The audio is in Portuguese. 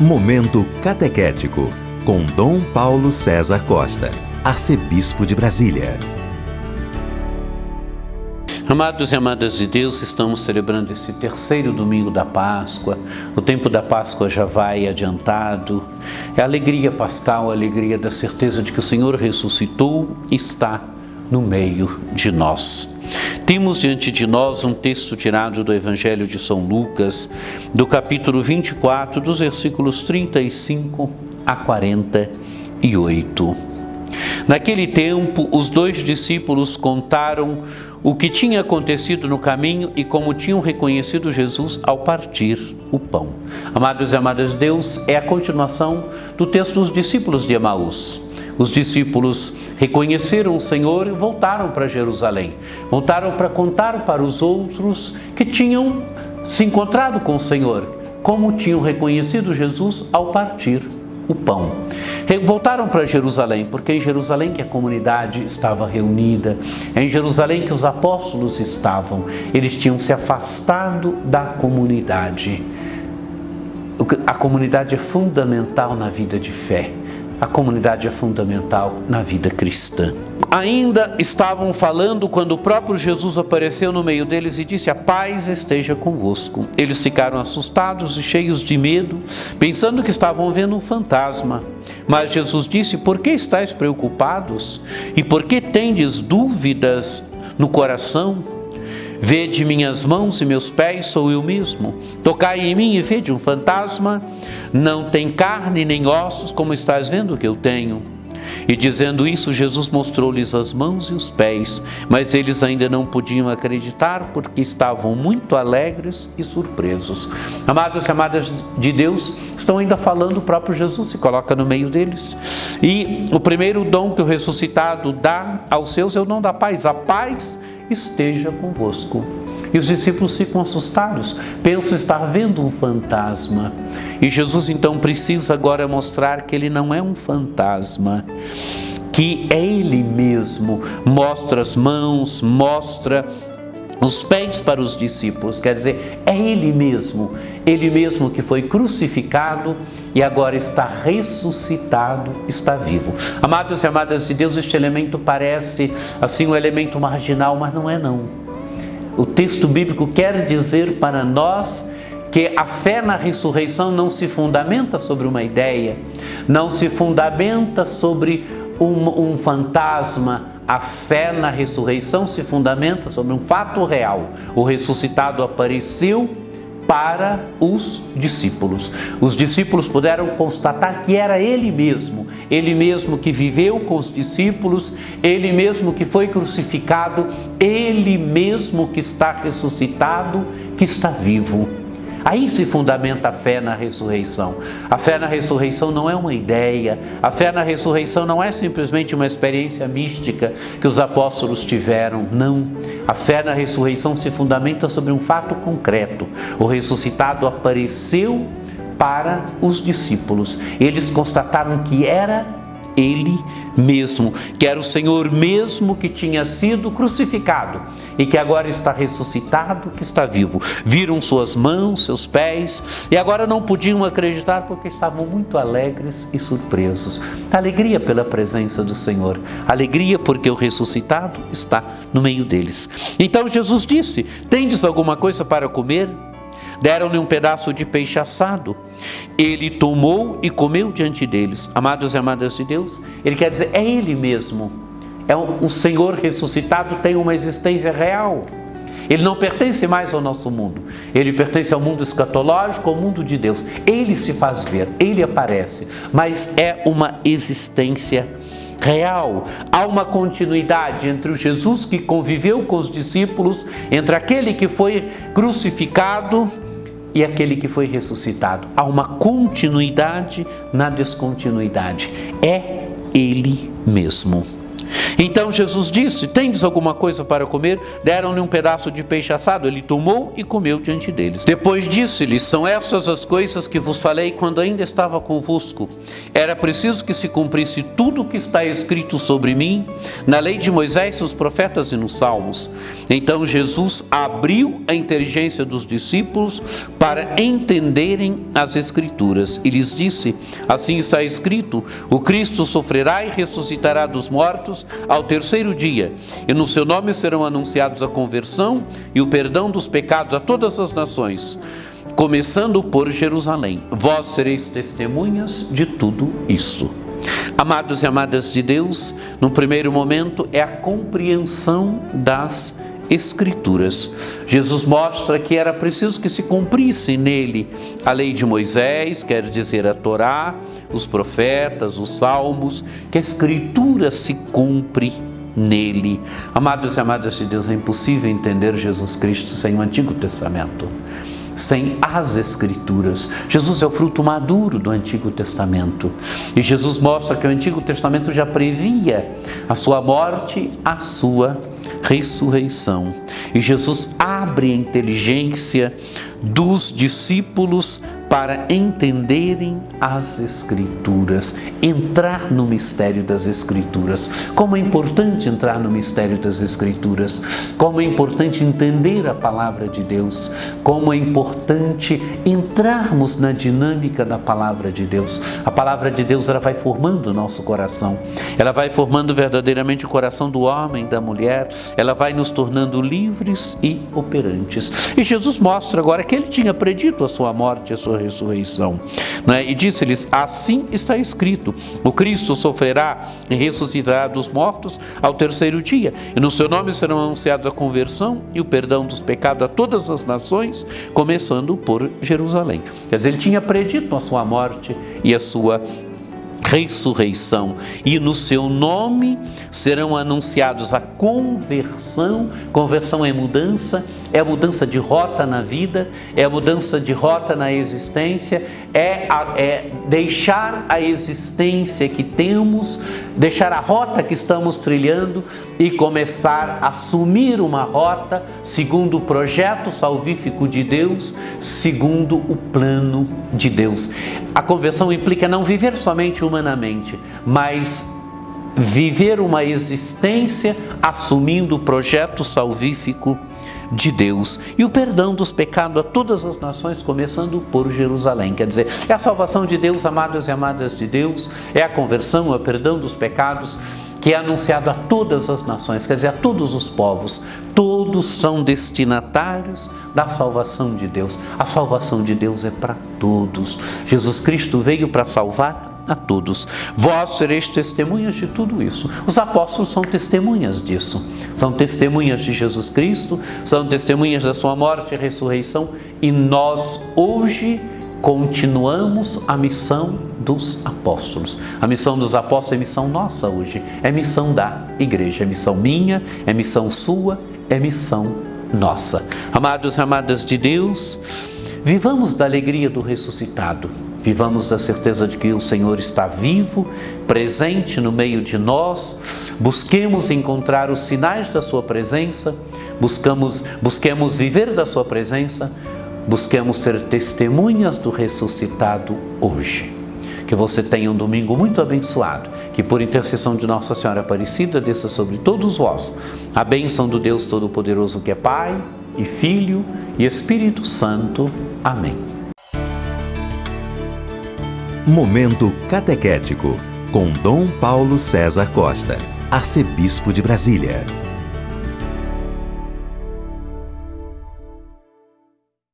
Momento Catequético, com Dom Paulo César Costa, arcebispo de Brasília. Amados e amadas de Deus, estamos celebrando esse terceiro domingo da Páscoa. O tempo da Páscoa já vai adiantado. É a alegria pascal, a alegria da certeza de que o Senhor ressuscitou e está no meio de nós. Temos diante de nós um texto tirado do Evangelho de São Lucas, do capítulo 24, dos versículos 35 a 48. Naquele tempo, os 2 discípulos contaram o que tinha acontecido no caminho e como tinham reconhecido Jesus ao partir o pão. Amados e amadas de Deus, é a continuação do texto dos discípulos de Emaús. Os discípulos reconheceram o Senhor e voltaram para Jerusalém. Voltaram para contar para os outros que tinham se encontrado com o Senhor, como tinham reconhecido Jesus ao partir o pão. Voltaram para Jerusalém, porque é em Jerusalém que a comunidade estava reunida, é em Jerusalém que os apóstolos estavam. Eles tinham se afastado da comunidade. A comunidade é fundamental na vida de fé. A comunidade é fundamental na vida cristã. Ainda estavam falando quando o próprio Jesus apareceu no meio deles e disse: "A paz esteja convosco." Eles ficaram assustados e cheios de medo, pensando que estavam vendo um fantasma. Mas Jesus disse: "Por que estáis preocupados? E por que tendes dúvidas no coração? Vede minhas mãos e meus pés, sou eu mesmo. Tocai em mim e vede um fantasma. Não tem carne nem ossos, como estás vendo que eu tenho." E dizendo isso, Jesus mostrou-lhes as mãos e os pés, mas eles ainda não podiam acreditar porque estavam muito alegres e surpresos. Amados e amadas de Deus, estão ainda falando, o próprio Jesus se coloca no meio deles. E o primeiro dom que o ressuscitado dá aos seus é o dom da paz. A paz esteja convosco. E os discípulos ficam assustados, pensam estar vendo um fantasma. E Jesus então precisa agora mostrar que ele não é um fantasma, que é ele mesmo. Mostra as mãos, mostra os pés para os discípulos, quer dizer, é ele mesmo que foi crucificado e agora está ressuscitado, está vivo. Amados e amadas de Deus, este elemento parece assim um elemento marginal, mas não é não. O texto bíblico quer dizer para nós que a fé na ressurreição não se fundamenta sobre uma ideia, não se fundamenta sobre um fantasma. A fé na ressurreição se fundamenta sobre um fato real. O ressuscitado apareceu para os discípulos. Os discípulos puderam constatar que era ele mesmo que viveu com os discípulos, ele mesmo que foi crucificado, ele mesmo que está ressuscitado, que está vivo. Aí se fundamenta a fé na ressurreição. A fé na ressurreição não é uma ideia, a fé na ressurreição não é simplesmente uma experiência mística que os apóstolos tiveram, não. A fé na ressurreição se fundamenta sobre um fato concreto. O ressuscitado apareceu para os discípulos. Eles constataram que era ele mesmo, que era o Senhor mesmo que tinha sido crucificado e que agora está ressuscitado, que está vivo. Viram suas mãos, seus pés e agora não podiam acreditar porque estavam muito alegres e surpresos. Alegria pela presença do Senhor, alegria porque o ressuscitado está no meio deles. Então Jesus disse: "Tendes alguma coisa para comer?" Deram-lhe um pedaço de peixe assado. Ele tomou e comeu diante deles. Amados e amadas de Deus, ele quer dizer, é ele mesmo. O Senhor ressuscitado tem uma existência real. Ele não pertence mais ao nosso mundo. Ele pertence ao mundo escatológico, ao mundo de Deus. Ele se faz ver, ele aparece, mas é uma existência real. Há uma continuidade entre o Jesus que conviveu com os discípulos, entre aquele que foi crucificado e aquele que foi ressuscitado. Há uma continuidade na descontinuidade. É ele mesmo. Então Jesus disse: tendes alguma coisa para comer? Deram-lhe um pedaço de peixe assado. Ele tomou e comeu diante deles. Depois disse-lhes: são essas as coisas que vos falei quando ainda estava convosco. Era preciso que se cumprisse tudo o que está escrito sobre mim na lei de Moisés, nos profetas e nos salmos. Então Jesus abriu a inteligência dos discípulos para entenderem as Escrituras e lhes disse: assim está escrito, o Cristo sofrerá e ressuscitará dos mortos ao terceiro dia, e no seu nome serão anunciados a conversão e o perdão dos pecados a todas as nações, começando por Jerusalém. Vós sereis testemunhas de tudo isso. Amados e amadas de Deus, no primeiro momento é a compreensão das Escrituras. Jesus mostra que era preciso que se cumprisse nele a lei de Moisés, quer dizer a Torá, os profetas, os salmos, que a Escritura se cumpre nele. Amados e amadas de Deus, é impossível entender Jesus Cristo sem o Antigo Testamento, sem as Escrituras. Jesus é o fruto maduro do Antigo Testamento. E Jesus mostra que o Antigo Testamento já previa a sua morte, a sua ressurreição. E Jesus abre a inteligência dos discípulos para entenderem as Escrituras, entrar no mistério das Escrituras. Como é importante entrar no mistério das Escrituras, como é importante entender a palavra de Deus, como é importante entrarmos na dinâmica da palavra de Deus. A palavra de Deus, ela vai formando o nosso coração, ela vai formando verdadeiramente o coração do homem, da mulher, ela vai nos tornando livres e operantes. E Jesus mostra agora que ele tinha predito a sua morte e a sua ressurreição, né? E disse-lhes: assim está escrito, o Cristo sofrerá e ressuscitará dos mortos ao terceiro dia, e no seu nome serão anunciados a conversão e o perdão dos pecados a todas as nações, começando por Jerusalém. Quer dizer, ele tinha predito a sua morte e a sua ressurreição, e no seu nome serão anunciados a conversão. Conversão é mudança de rota na vida, é a mudança de rota na existência, é deixar a existência que temos, deixar a rota que estamos trilhando e começar a assumir uma rota segundo o projeto salvífico de Deus, segundo o plano de Deus. A conversão implica não viver somente humanamente, mas viver uma existência assumindo o projeto salvífico de Deus e o perdão dos pecados a todas as nações, começando por Jerusalém. Quer dizer, é a salvação de Deus, amados e amadas de Deus, é a conversão, é o perdão dos pecados que é anunciado a todas as nações, quer dizer, a todos os povos. Todos são destinatários da salvação de Deus. A salvação de Deus é para todos. Jesus Cristo veio para salvar a todos. Vós sereis testemunhas de tudo isso. Os apóstolos são testemunhas disso. São testemunhas de Jesus Cristo, são testemunhas da sua morte e ressurreição, e nós hoje continuamos a missão dos apóstolos. A missão dos apóstolos é missão nossa hoje, é missão da igreja, é missão minha, é missão sua, é missão nossa. Amados e amadas de Deus, vivamos da alegria do ressuscitado, vivamos da certeza de que o Senhor está vivo, presente no meio de nós, busquemos encontrar os sinais da sua presença, busquemos viver da sua presença, busquemos ser testemunhas do ressuscitado hoje. Que você tenha um domingo muito abençoado, que por intercessão de Nossa Senhora Aparecida desça sobre todos vós a bênção do Deus Todo-Poderoso, que é Pai e Filho e Espírito Santo. Amém. Momento Catequético, com Dom Paulo César Costa, arcebispo de Brasília.